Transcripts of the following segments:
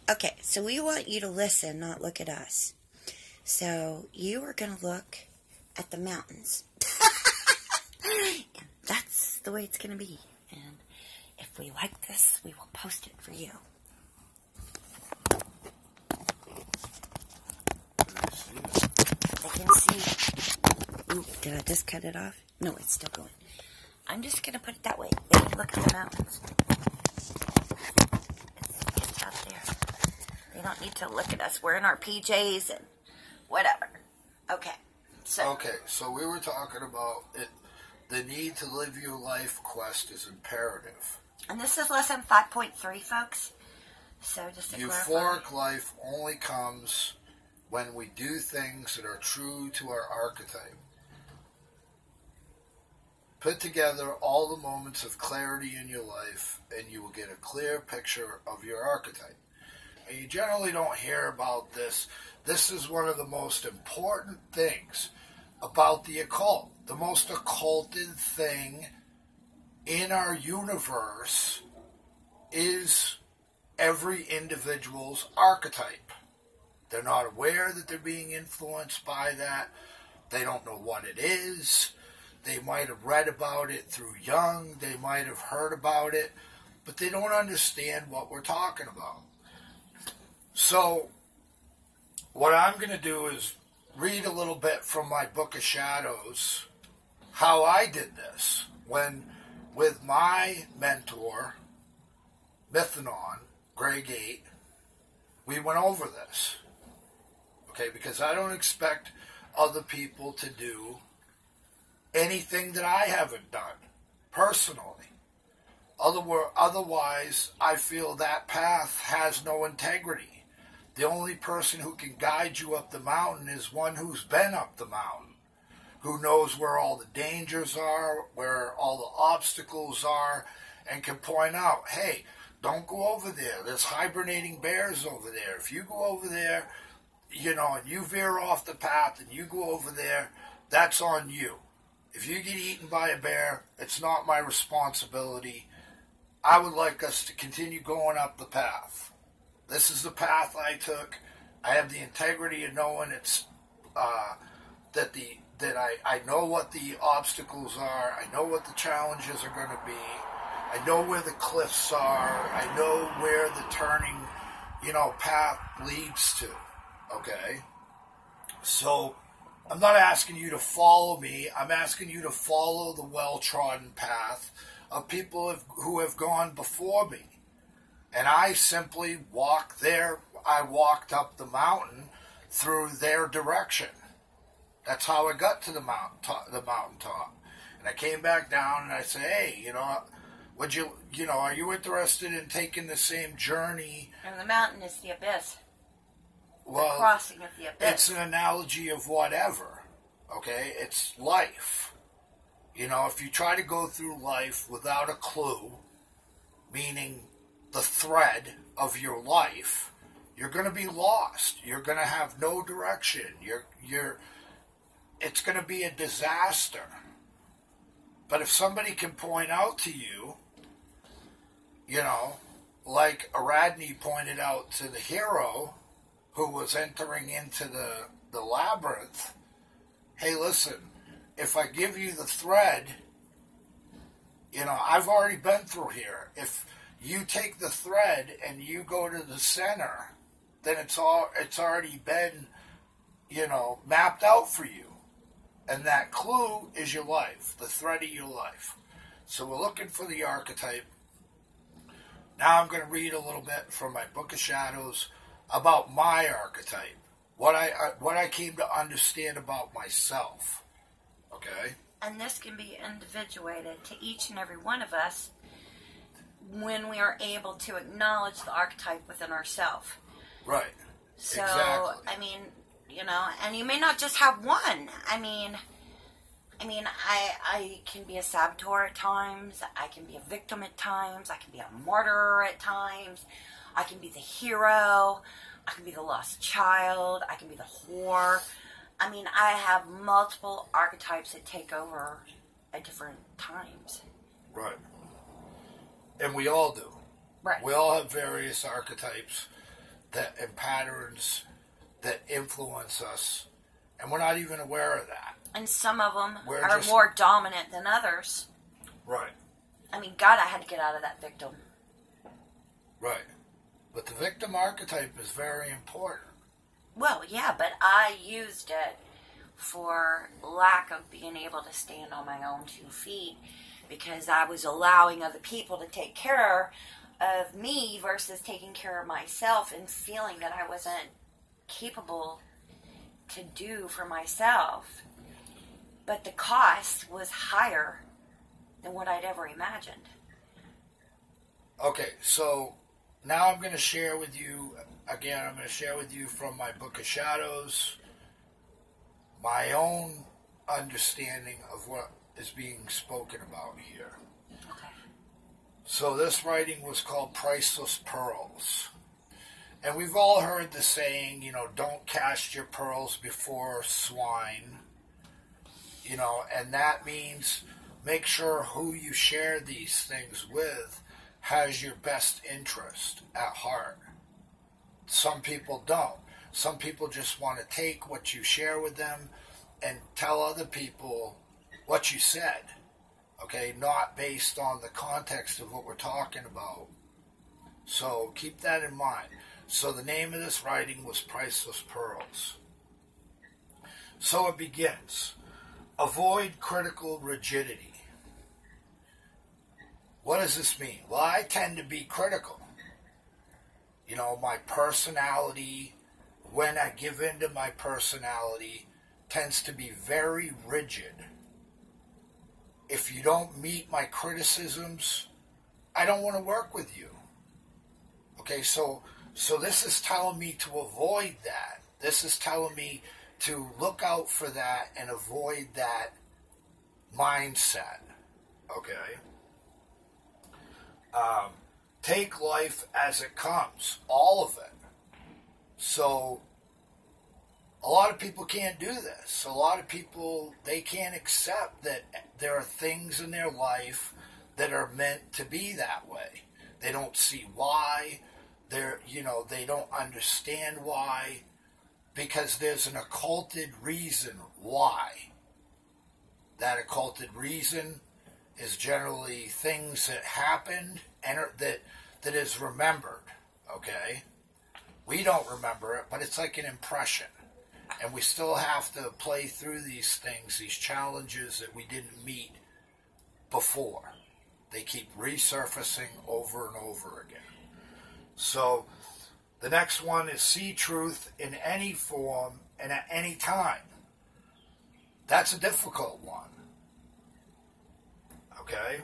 Okay, so we want you to listen, not look at us. So you are going to look at the mountains. And that's the way it's going to be. And if we like this, we will post it for you. I can see. Oop, did I just cut it off? No, it's still going. I'm just going to put it that way. There, look at the mountains. It's out there. They don't need to look at us. We're in our PJs and whatever. Okay. So we were talking about it. The need to live your life quest is imperative. And this is lesson 5.3, folks. So just to clarify. Euphoric life only comes when we do things that are true to our archetype. Put together all the moments of clarity in your life, and you will get a clear picture of your archetype. And you generally don't hear about this. This is one of the most important things about the occult. The most occulted thing in our universe is every individual's archetype. They're not aware that they're being influenced by that. They don't know what it is. They might have read about it through Jung. They might have heard about it, but they don't understand what we're talking about. So what I'm going to do is read a little bit from my Book of Shadows, how I did this when, with my mentor, Mythonon, Grey Gate, we went over this. Okay, because I don't expect other people to do anything that I haven't done, personally. Otherwise, I feel that path has no integrity. The only person who can guide you up the mountain is one who's been up the mountain, who knows where all the dangers are, where all the obstacles are, and can point out, hey, don't go over there. There's hibernating bears over there. If you go over there, and you veer off the path and you go over there, that's on you. If you get eaten by a bear, it's not my responsibility. I would like us to continue going up the path. This is the path I took. I have the integrity of knowing it's that I know what the obstacles are. I know what the challenges are going to be. I know where the cliffs are. I know where the turning, path leads to. Okay? So I'm not asking you to follow me. I'm asking you to follow the well-trodden path of people who have gone before me. And I simply walked there. I walked up the mountain through their direction. That's how I got to the mountaintop. And I came back down and I said, hey, are you interested in taking the same journey? And the mountain is the abyss. Well, the crossing of the abyss. It's an analogy of whatever, okay? It's life. If you try to go through life without a clue, meaning the thread of your life, you're going to be lost. You're going to have no direction. It's going to be a disaster. But if somebody can point out to you, like Aradni pointed out to the hero who was entering into the labyrinth, hey, listen, if I give you the thread, I've already been through here. If you take the thread and you go to the center, then it's already been, mapped out for you. And that clue is your life, the thread of your life. So we're looking for the archetype. Now I'm going to read a little bit from my Book of Shadows about my archetype, what I came to understand about myself. Okay? And this can be individuated to each and every one of us when we are able to acknowledge the archetype within ourselves. Right. So, exactly. And you may not just have one. I can be a saboteur at times. I can be a victim at times. I can be a martyr at times. I can be the hero. I can be the lost child. I can be the whore. I have multiple archetypes that take over at different times. Right. And we all do. Right. We all have various archetypes and patterns that influence us, and we're not even aware of that. And some of them are more dominant than others. Right. I mean, God, I had to get out of that victim. Right. But the victim archetype is very important. Well, yeah, but I used it for lack of being able to stand on my own 2 feet, because I was allowing other people to take care of me versus taking care of myself, and feeling that I wasn't capable to do for myself. But the cost was higher than what I'd ever imagined. Okay, so now I'm going to share with you, again, I'm going to share with you from my Book of Shadows, my own understanding of what is being spoken about here. Okay. So this writing was called Priceless Pearls. And we've all heard the saying, you know, don't cast your pearls before swine. You know, and that means make sure who you share these things with has your best interest at heart. Some people don't. Some people just want to take what you share with them and tell other people what you said. Okay, not based on the context of what we're talking about. So keep that in mind. So the name of this writing was Priceless Pearls. So it begins. Avoid critical rigidity. What does this mean? Well, I tend to be critical. You know, my personality, when I give in to my personality, tends to be very rigid. If you don't meet my criticisms, I don't want to work with you. Okay, so this is telling me to avoid that. This is telling me to look out for that and avoid that mindset. Okay? Take life as it comes. All of it. So, a lot of people can't do this. A lot of people, they can't accept that there are things in their life that are meant to be that way. They don't see why. They don't understand why, because there's an occulted reason why. That occulted reason is generally things that happened and that is remembered, okay? We don't remember it, but it's like an impression. And we still have to play through these things, these challenges that we didn't meet before. They keep resurfacing over and over again. So, the next one is see truth in any form and at any time. That's a difficult one. Okay?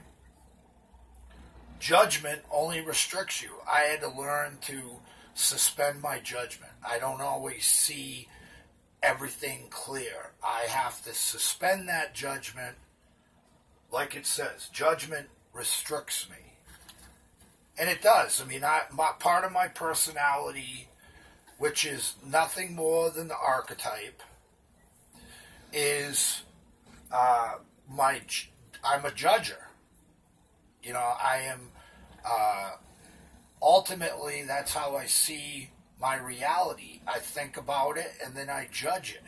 Judgment only restricts you. I had to learn to suspend my judgment. I don't always see everything clear. I have to suspend that judgment. Like it says, judgment restricts me. And it does. I mean, part of my personality, which is nothing more than the archetype, is I'm a judger. You know, I am, ultimately, that's how I see my reality. I think about it and then I judge it.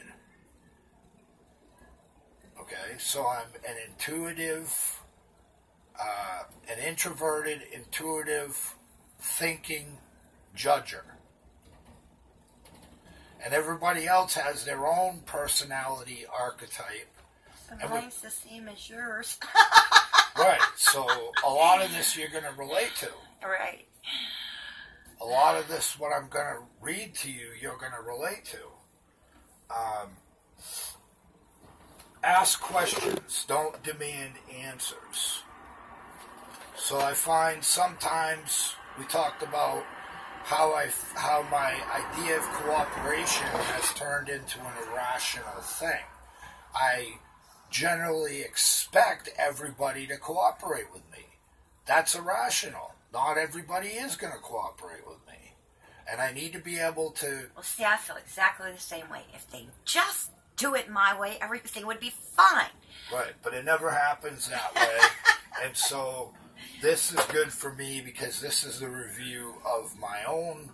Okay, so I'm an intuitive, an introverted, intuitive, thinking judger. And everybody else has their own personality archetype. But mine's the same as yours. Right, so a lot of this you're going to relate to. Right. A lot of this, what I'm going to read to you, you're going to relate to. Ask questions, don't demand answers. So I find sometimes we talked about how my idea of cooperation has turned into an irrational thing. I generally expect everybody to cooperate with me. That's irrational. Not everybody is going to cooperate with me. And I need to be able to... Well, see, I feel exactly the same way. If they just do it my way, everything would be fine. Right, but it never happens that way. And so this is good for me because this is a review of my own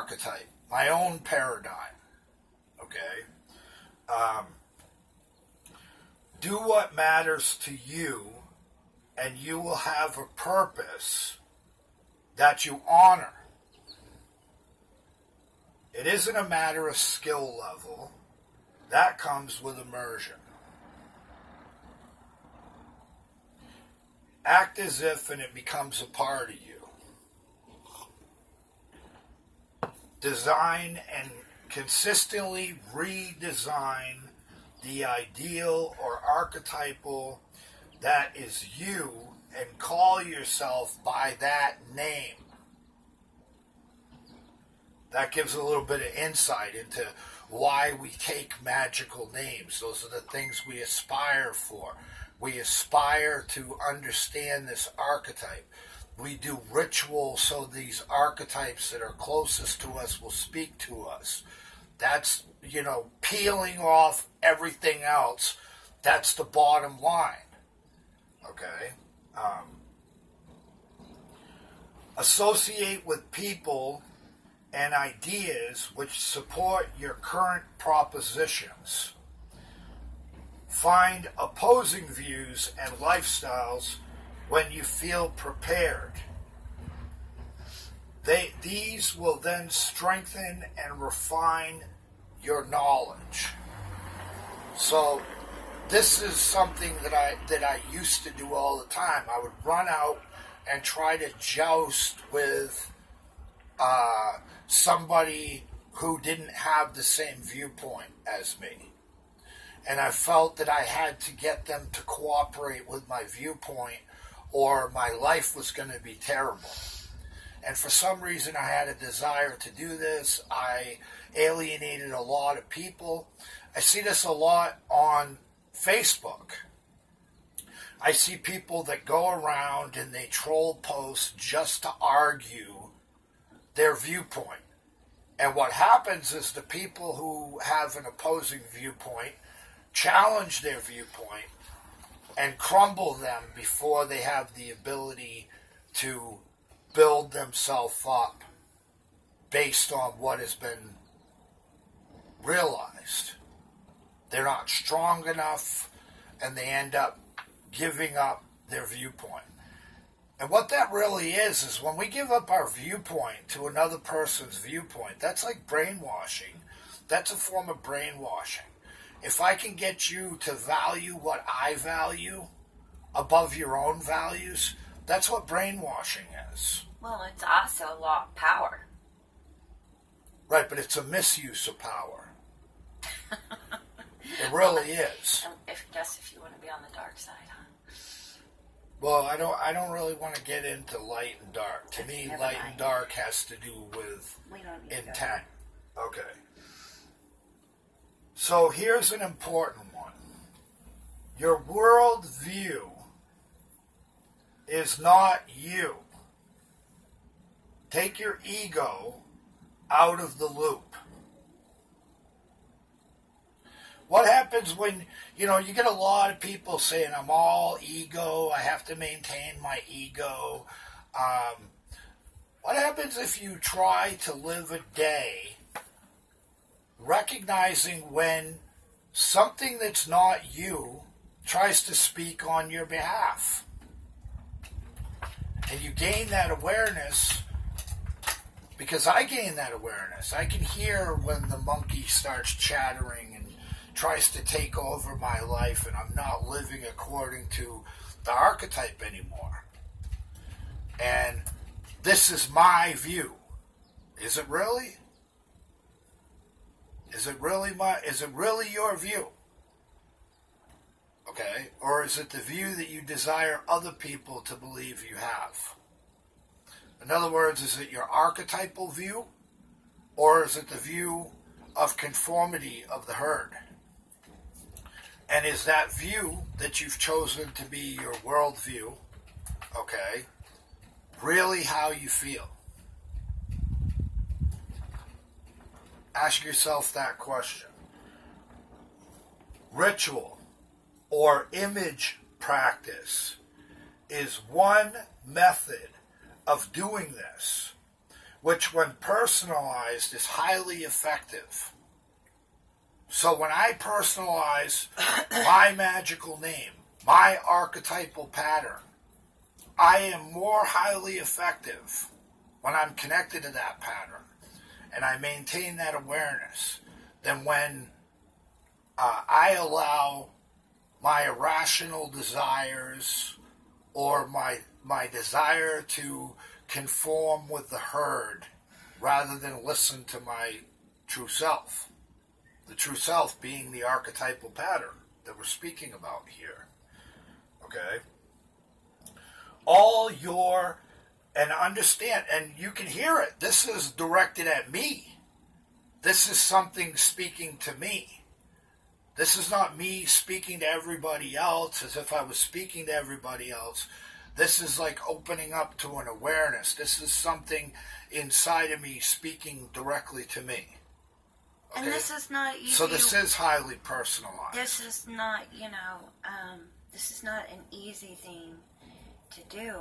archetype, my own paradigm. Okay? Do what matters to you, and you will have a purpose that you honor. It isn't a matter of skill level. That comes with immersion. Act as if and it becomes a part of you. Design and consistently redesign the ideal or archetypal that is you and call yourself by that name. That gives a little bit of insight into why we take magical names. Those are the things we aspire for. We aspire to understand this archetype. We do ritual so these archetypes that are closest to us will speak to us. That's, peeling off everything else. That's the bottom line. Okay? Associate with people and ideas which support your current propositions. Find opposing views and lifestyles when you feel prepared. These will then strengthen and refine your knowledge. So this is something that I used to do all the time. I would run out and try to joust with somebody who didn't have the same viewpoint as me. And I felt that I had to get them to cooperate with my viewpoint or my life was going to be terrible. And for some reason I had a desire to do this. I alienated a lot of people. I see this a lot on Facebook. I see people that go around and they troll posts just to argue their viewpoint. And what happens is the people who have an opposing viewpoint challenge their viewpoint and crumble them before they have the ability to build themselves up based on what has been realized. They're not strong enough and they end up giving up their viewpoint. And what that really is when we give up our viewpoint to another person's viewpoint, that's like brainwashing. That's a form of brainwashing. If I can get you to value what I value above your own values, that's what brainwashing is. Well, it's also a law of power. Right, but it's a misuse of power. It really is. If you want to be on the dark side, huh? Well, I don't really want to get into light and dark. To me, light and dark has to do with intent. Okay. So here's an important one. Your worldview is not you. Take your ego out of the loop. What happens when, you get a lot of people saying, I'm all ego, I have to maintain my ego. What happens if you try to live a day recognizing when something that's not you tries to speak on your behalf? And you gain that awareness, because I gain that awareness. I can hear when the monkey starts chattering and tries to take over my life and I'm not living according to the archetype anymore. And this is my view. Is it really? Is it really your view? Okay? Or is it the view that you desire other people to believe you have? In other words, is it your archetypal view? Or is it the view of conformity of the herd? And is that view that you've chosen to be your worldview, okay, really how you feel? Ask yourself that question. Ritual or image practice is one method of doing this, which when personalized is highly effective. So when I personalize my magical name, my archetypal pattern, I am more highly effective when I'm connected to that pattern and I maintain that awareness than when I allow my irrational desires or my desire to conform with the herd rather than listen to my true self. The true self being the archetypal pattern that we're speaking about here. Okay? And understand, and you can hear it. This is directed at me. This is something speaking to me. This is not me speaking to everybody else as if I was speaking to everybody else. This is like opening up to an awareness. This is something inside of me speaking directly to me. Okay? And this is not easy. So this is highly personalized. This is not, this is not an easy thing to do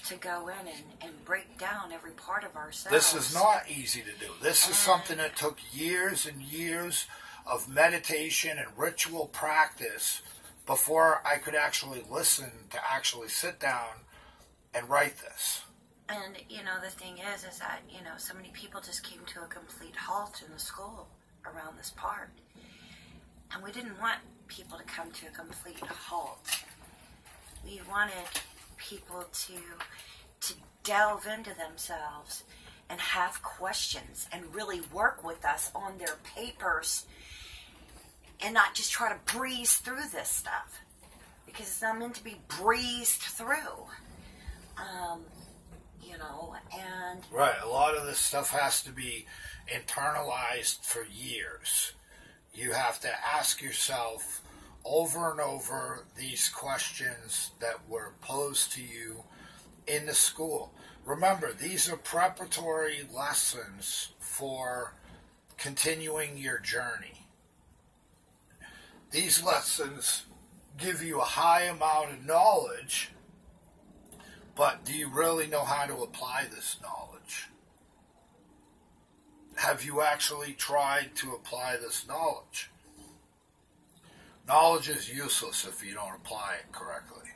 to go in and break down every part of ourselves. This is not easy to do. This is something that took years and years of meditation and ritual practice before I could actually listen to actually sit down and write this. And, the thing is that, so many people just came to a complete halt in the school around this part. And we didn't want people to come to a complete halt. We wanted people to delve into themselves and have questions and really work with us on their papers and not just try to breeze through this stuff, because it's not meant to be breezed through. And right, a lot of this stuff has to be internalized for years. You have to ask yourself over and over these questions that were posed to you in the school. Remember, these are preparatory lessons for continuing your journey. These lessons give you a high amount of knowledge, but do you really know how to apply this knowledge? Have you actually tried to apply this knowledge? Knowledge is useless if you don't apply it correctly.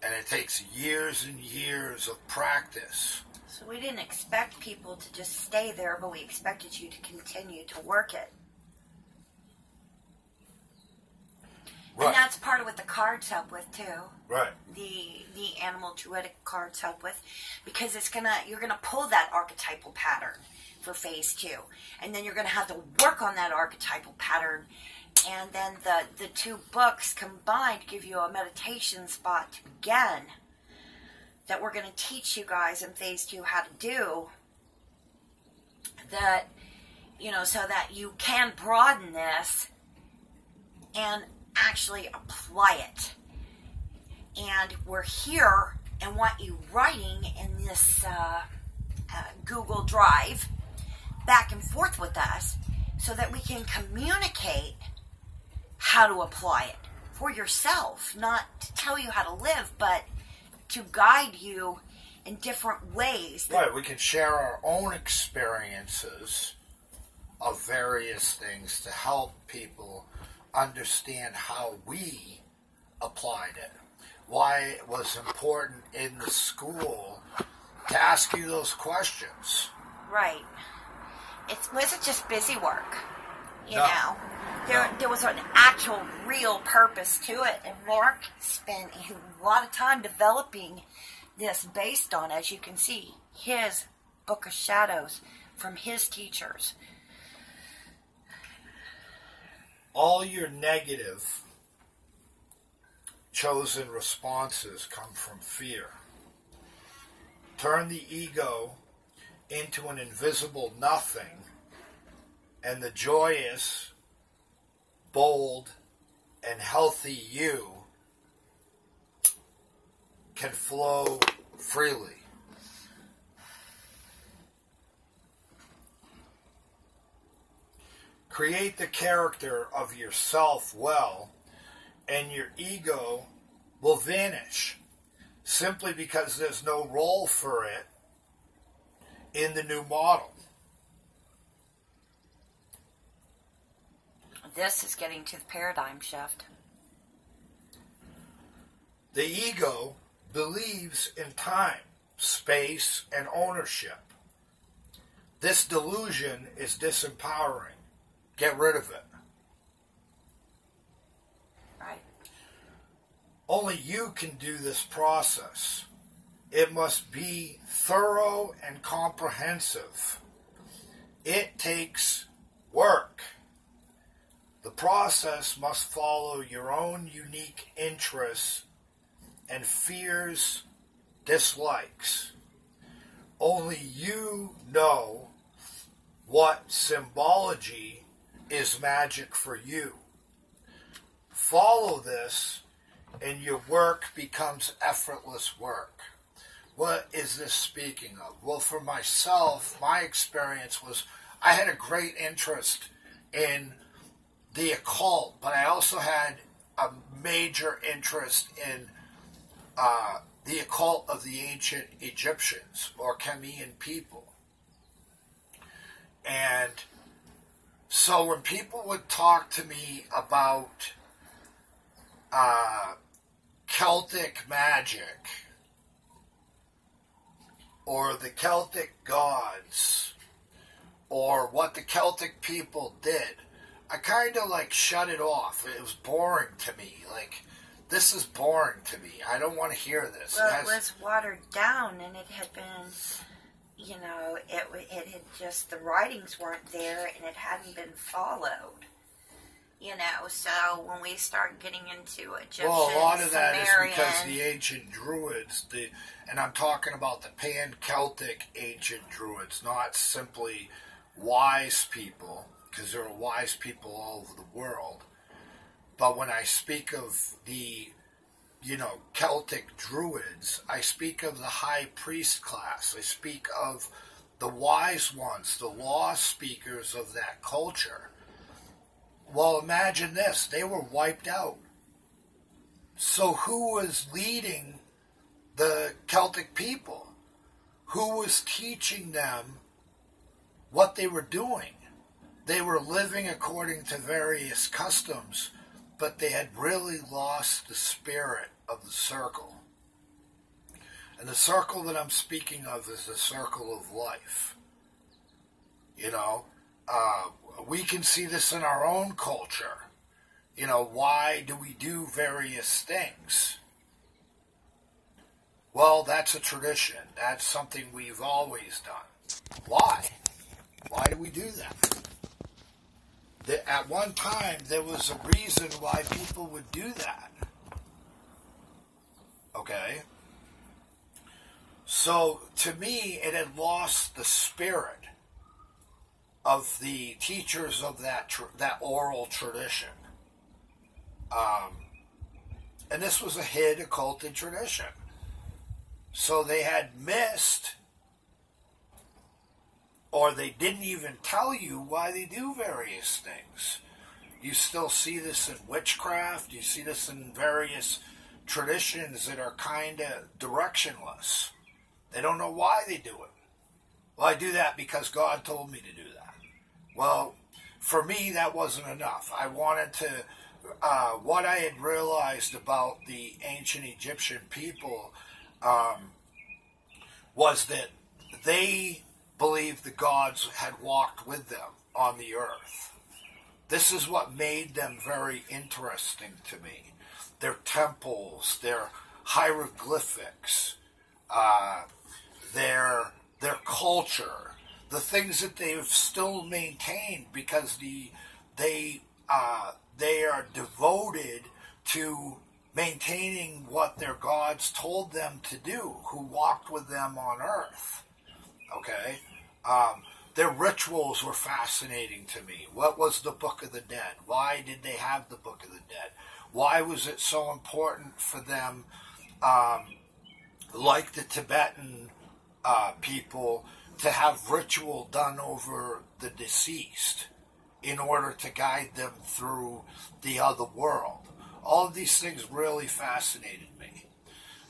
And it takes years and years of practice. So we didn't expect people to just stay there, but we expected you to continue to work it. Right. And that's part of what the cards help with too. Right. The animal druidic cards help with, because you're gonna pull that archetypal pattern for phase 2, and then you're gonna have to work on that archetypal pattern, and then the two books combined give you a meditation spot to begin that we're gonna teach you guys in phase 2 how to do. That so that you can broaden this and actually apply it. And we're here and want you writing in this Google Drive back and forth with us so that we can communicate how to apply it for yourself, not to tell you how to live, but to guide you in different ways. Right, we can share our own experiences of various things to help people understand how we applied it. Why it was important in the school to ask you those questions. Right. It wasn't just busy work, you No. know. There was an actual real purpose to it, and Mark spent a lot of time developing this based on, as you can see, his Book of Shadows from his teachers. All your negative chosen responses come from fear. Turn the ego into an invisible nothing, and the joyous, bold, and healthy you can flow freely. Create the character of yourself well, and your ego will vanish. simply because there's no role for it in the new model. This is getting to the paradigm shift. The ego believes in time, space, and ownership. This delusion is disempowering. Get rid of it. Right. Only you can do this process. It must be thorough and comprehensive. It takes work. The process must follow your own unique interests and fears, dislikes. Only you know what symbology is magic for you. Follow this and your work becomes effortless work. What is this speaking of? Well, for myself, my experience was I had a great interest in the occult, but I also had a major interest in the occult of the ancient Egyptians or Chamian people. And so when people would talk to me about Celtic magic or the Celtic gods or what the Celtic people did, I kind of like shut it off. It was boring to me. Like, this is boring to me. I don't want to hear this. Well, it was watered down, and it had been, you know, it had just, the writings weren't there, and it hadn't been followed. You know, so when we start getting into Egyptian, well, a lot of that Sumerian, is because the ancient Druids, and I'm talking about the pan-Celtic ancient Druids, not simply wise people, because there are wise people all over the world. But when I speak of the, you know, Celtic Druids, I speak of the high priest class. I speak of the wise ones, the law speakers of that culture. Well, imagine this. They were wiped out. So who was leading the Celtic people? Who was teaching them what they were doing? They were living according to various customs, but they had really lost the spirit of the circle. And the circle that I'm speaking of is the circle of life. You know, we can see this in our own culture. You know, why do we do various things? Well, that's a tradition. That's something we've always done. Why? Why do we do that? At one time, there was a reason why people would do that. Okay? So, to me, it had lost the spirit of the teachers of that oral tradition. And this was a hid occulted tradition. So they had missed, or they didn't even tell you why they do various things. You still see this in witchcraft. You see this in various traditions that are kind of directionless. They don't know why they do it. Well, I do that because God told me to do that. Well, for me, that wasn't enough. I wanted to, what I had realized about the ancient Egyptian people was that they believed the gods had walked with them on the earth. This is what made them very interesting to me. Their temples, their hieroglyphics, their culture, the things that they've still maintained because they are devoted to maintaining what their gods told them to do, who walked with them on earth. Okay? Their rituals were fascinating to me. What was the Book of the Dead? Why did they have the Book of the Dead? Why was it so important for them, like the Tibetan people, to have ritual done over the deceased in order to guide them through the other world? All of these things really fascinated me.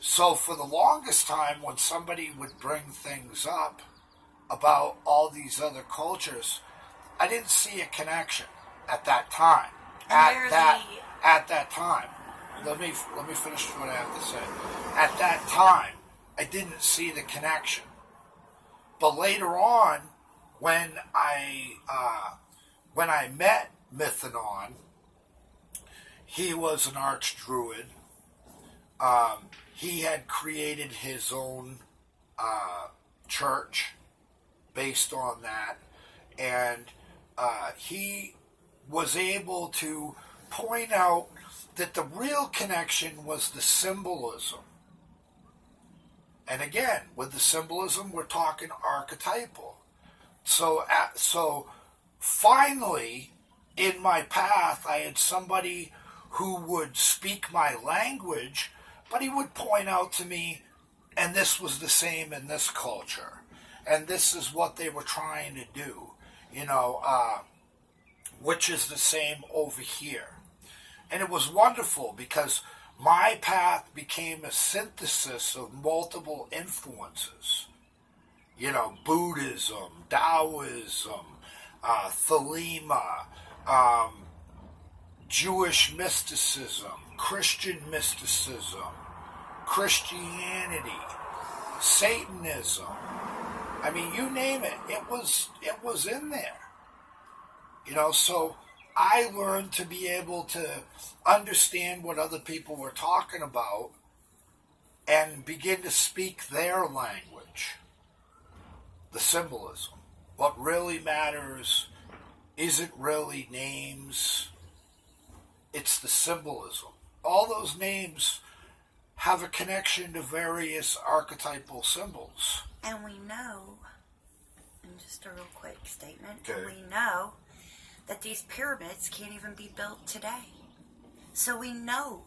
So for the longest time, when somebody would bring things up about all these other cultures, I didn't see a connection at that time. At that time, let me finish what I have to say. At that time, I didn't see the connection. But later on, when I met Mythonon, he was an archdruid. He had created his own church based on that, and he was able to point out that the real connection was the symbolism. And again, with the symbolism, we're talking archetypal. So finally, in my path, I had somebody who would speak my language, but he would point out to me, and this was the same in this culture, and this is what they were trying to do, which is the same over here. And it was wonderful because my path became a synthesis of multiple influences. Buddhism, Taoism, Thelema, Jewish mysticism, Christian mysticism, Christianity, Satanism. I mean, you name it. It was in there. So I learned to be able to understand what other people were talking about and begin to speak their language. The symbolism. What really matters isn't really names. It's the symbolism. All those names have a connection to various archetypal symbols. And we know, and just a real quick statement, okay. We know that these pyramids can't even be built today. So we know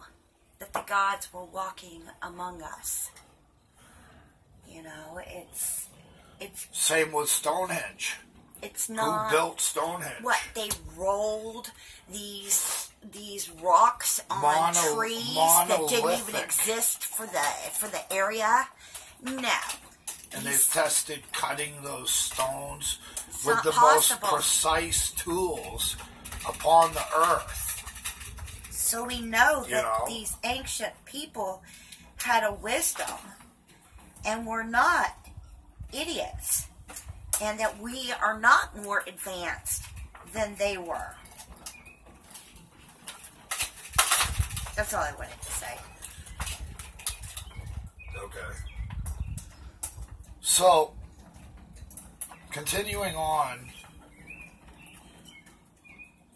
that the gods were walking among us. It's same with Stonehenge. It's not. Who built Stonehenge? What, they rolled these rocks on trees that didn't even exist for the area? No. And they've tested cutting those stones with the most precise tools upon the earth. So we know that these ancient people had a wisdom and were not idiots, and that we are not more advanced than they were. That's all I wanted to say. Okay. So, continuing on,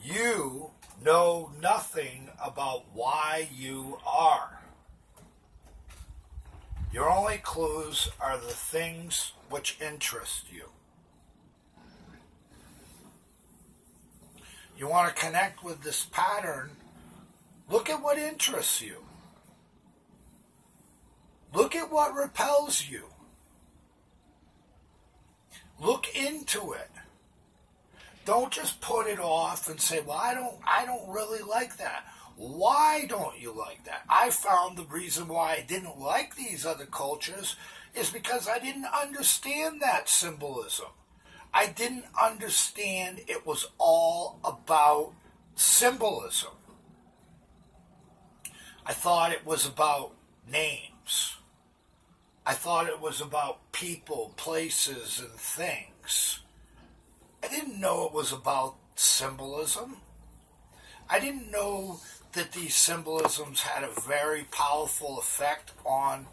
you know nothing about why you are. Your only clues are the things which interest you. You want to connect with this pattern, look at what interests you. Look at what repels you. Look into it. Don't just put it off and say, well, I don't really like that. Why don't you like that? I found the reason why I didn't like these other cultures is because I didn't understand that symbolism. I didn't understand it was all about symbolism. I thought it was about names. I thought it was about people, places, and things. I didn't know it was about symbolism. I didn't know that these symbolisms had a very powerful effect on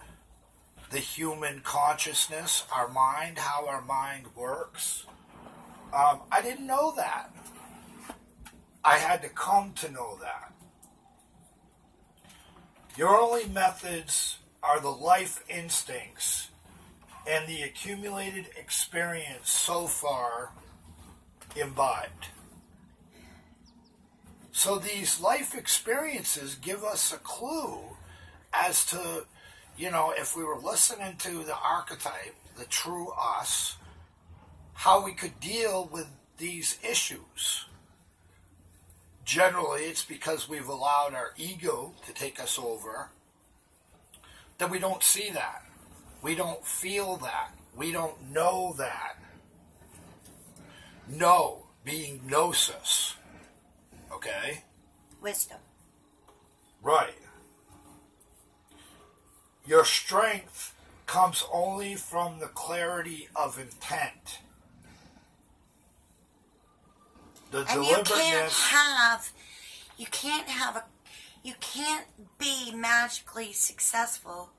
the human consciousness, our mind, how our mind works. I didn't know that. I had to come to know that. Your only methods are the life instincts and the accumulated experience so far imbibed. So these life experiences give us a clue as to, if we were listening to the archetype, the true us, how we could deal with these issues. Generally, it's because we've allowed our ego to take us over. then we don't see that. We don't feel that. We don't know that. Know, being gnosis. Okay? Wisdom. Right. Your strength comes only from the clarity of intent. The And deliberateness. you can't be magically successful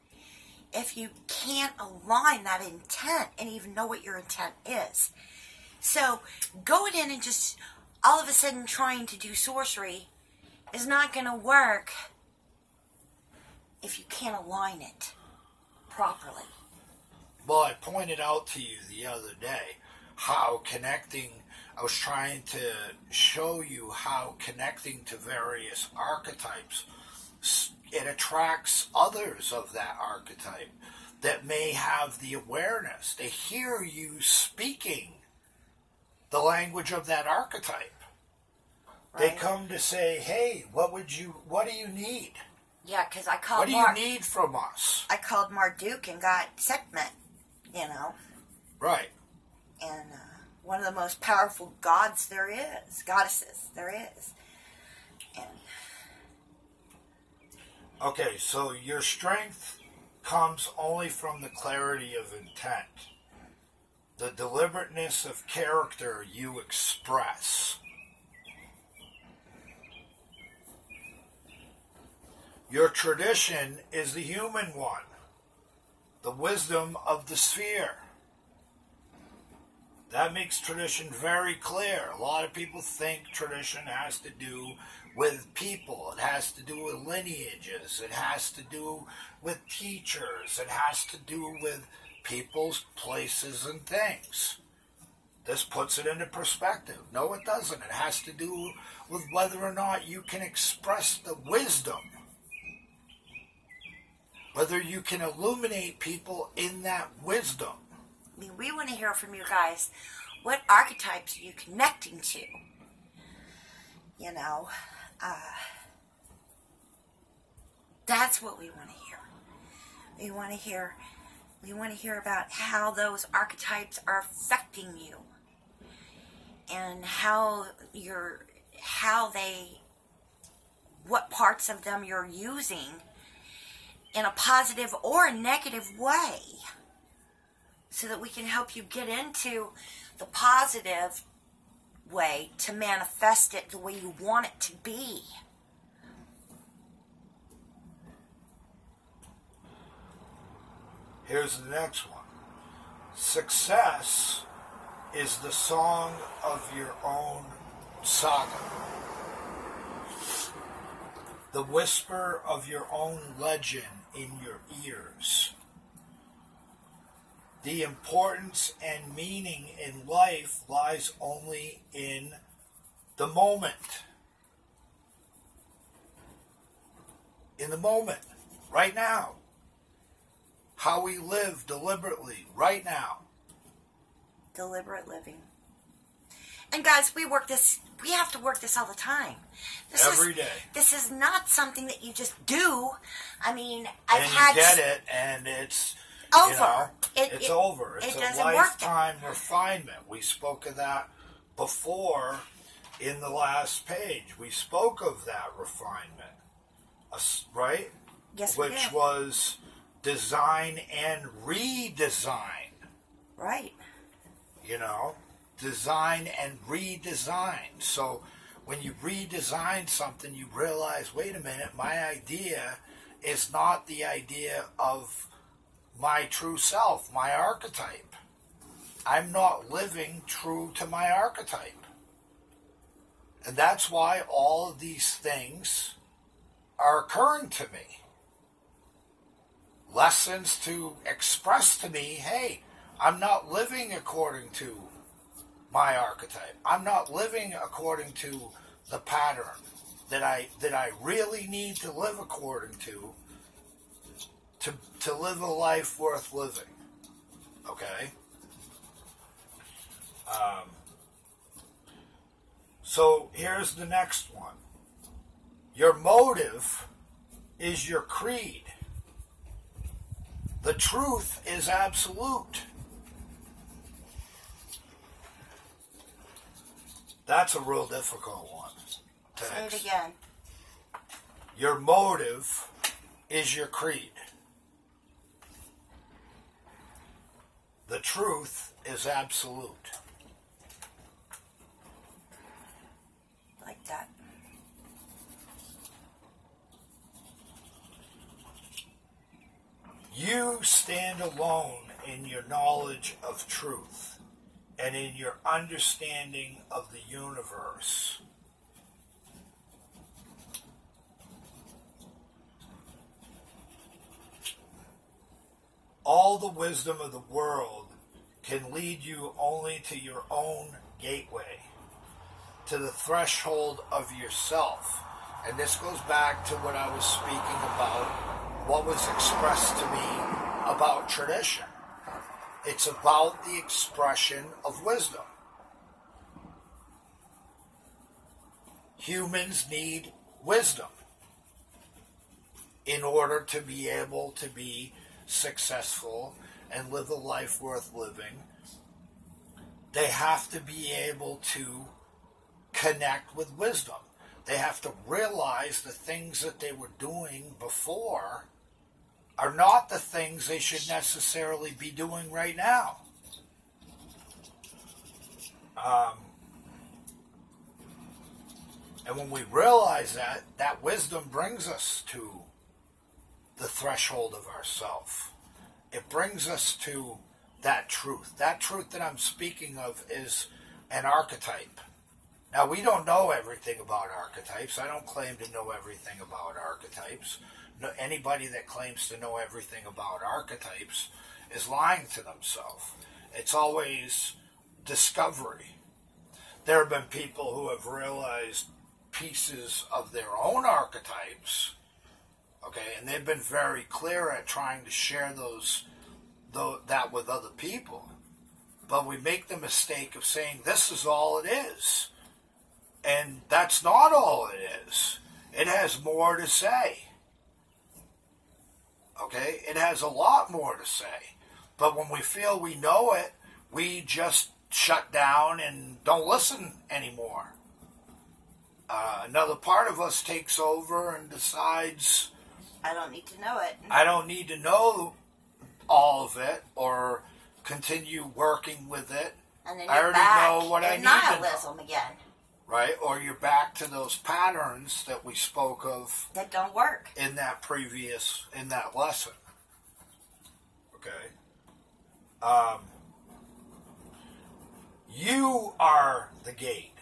if you can't align that intent and even know what your intent is. So going in and just all of a sudden trying to do sorcery is not going to work if you can't align it properly. Well, I pointed out to you the other day how I was trying to show you how connecting to various archetypes, it attracts others of that archetype that may have the awareness. They hear you speaking the language of that archetype. Right. They come to say, hey, what do you need? Yeah, because I called What do you need from us? I called Marduk and got Sekhmet, Right. And one of the most powerful goddesses there is. And okay, so your strength comes only from the clarity of intent, the deliberateness of character you express. Your tradition is the human one, the wisdom of the sphere. That makes tradition very clear. A lot of people think tradition has to do with people. It has to do with lineages. It has to do with teachers. It has to do with people's places and things. This puts it into perspective. No, it doesn't. It has to do with whether or not you can express the wisdom. Whether you can illuminate people in that wisdom. I mean, we want to hear from you guys. What archetypes are you connecting to? That's what we want to hear. We want to hear about how those archetypes are affecting you, and what parts of them you're using in a positive or a negative way, so that we can help you get into the positive way to manifest it the way you want it to be. Here's the next one. Success is the song of your own saga. The whisper of your own legend in your ears. The importance and meaning in life lies only in the moment. In the moment, right now. How we live deliberately, right now. Deliberate living. And guys, we have to work this all the time. Every day. This is not something that you just do. I mean, you get it, and it's over. It's over. It's a lifetime refinement. We spoke of that before in the last page. We spoke of that refinement, right? Yes, we did. Which was design and redesign. Right. Design and redesign. So when you redesign something, you realize, wait a minute, my idea is not the idea of my true self, my archetype. I'm not living true to my archetype. And that's why all of these things are occurring to me. Lessons to express to me, hey, I'm not living according to my archetype. I'm not living according to the pattern that I really need to live according to live a life worth living. Okay? So here's the next one. Your motive is your creed. The truth is absolute. That's a real difficult one. Say it again. Your motive is your creed. The truth is absolute. Like that. You stand alone in your knowledge of truth and in your understanding of the universe. All the wisdom of the world can lead you only to your own gateway, to the threshold of yourself. And this goes back to what I was speaking about, what was expressed to me about tradition. It's about the expression of wisdom. Humans need wisdom in order to be able to be successful and live a life worth living. They have to be able to connect with wisdom. They have to realize the things that they were doing before are not the things they should necessarily be doing right now. And when we realize that, that wisdom brings us to the threshold of ourself. It brings us to that truth. That truth that I'm speaking of is an archetype. Now, we don't know everything about archetypes. I don't claim to know everything about archetypes. No, anybody that claims to know everything about archetypes is lying to themselves. It's always discovery. There have been people who have realized pieces of their own archetypes, okay, and they've been very clear at trying to share that with other people. But we make the mistake of saying this is all it is. And that's not all it is. It has more to say. Okay? It has a lot more to say. But when we feel we know it, we just shut down and don't listen anymore. Another part of us takes over and decides, I don't need to know it. I don't need to know all of it or continue working with it. And then I already know what I need to know. Nihilism again. Right? Or you're back to those patterns that we spoke of. That don't work. In that lesson. Okay? You are the gate.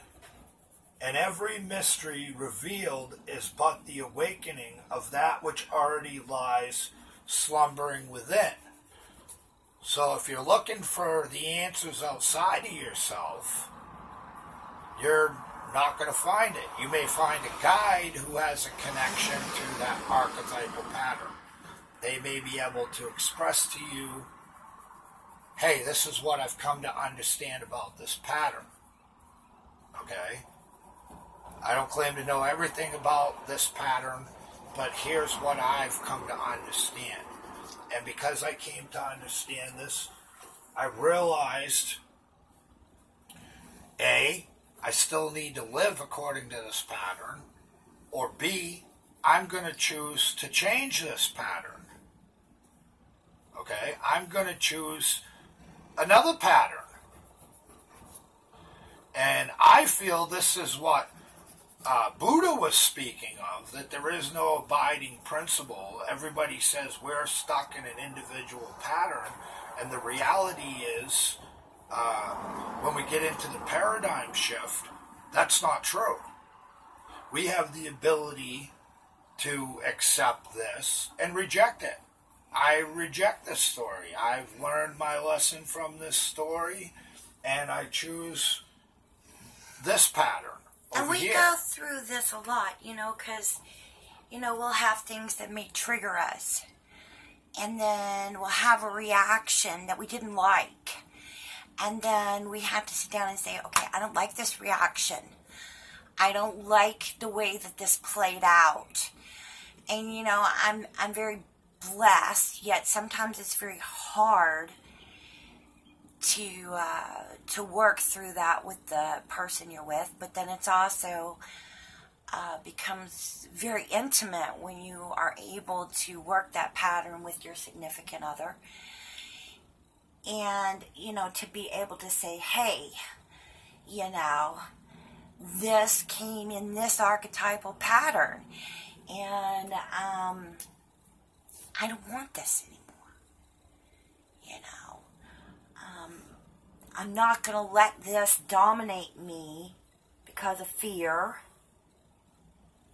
And every mystery revealed is but the awakening of that which already lies slumbering within. So if you're looking for the answers outside of yourself, you're not going to find it. You may find a guide who has a connection to that archetypal pattern. They may be able to express to you, hey, this is what I've come to understand about this pattern. Okay? I don't claim to know everything about this pattern, but here's what I've come to understand. And because I came to understand this, I realized, A, I still need to live according to this pattern, or B, I'm going to choose to change this pattern. Okay? I'm going to choose another pattern. And I feel this is what Buddha was speaking of, that there is no abiding principle. Everybody says we're stuck in an individual pattern, and the reality is, when we get into the paradigm shift, that's not true. We have the ability to accept this and reject it. I reject this story. I've learned my lesson from this story, and I choose this pattern. And we go through this a lot, because, we'll have things that may trigger us. And then we'll have a reaction that we didn't like. And then we have to sit down and say, okay, I don't like this reaction. I don't like the way that this played out. And, I'm very blessed, yet sometimes it's very hard to work through that with the person you're with. But then it's also becomes very intimate when you are able to work that pattern with your significant other. And, to be able to say, hey, this came in this archetypal pattern. And I don't want this anymore. I'm not going to let this dominate me because of fear.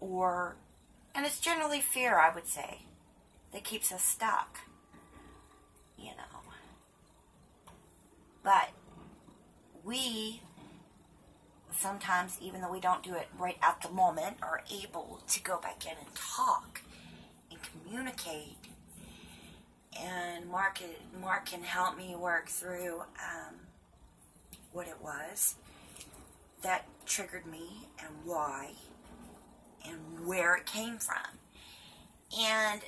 And it's generally fear, I would say, that keeps us stuck. But we sometimes, even though we don't do it right at the moment, are able to go back in and talk and communicate. And Mark can help me work through what it was that triggered me and why and where it came from. And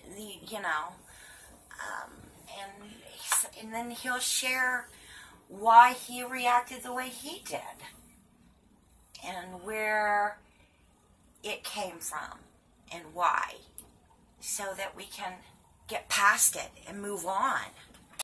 and then he'll share why he reacted the way he did and where it came from and why, so that we can get past it and move on.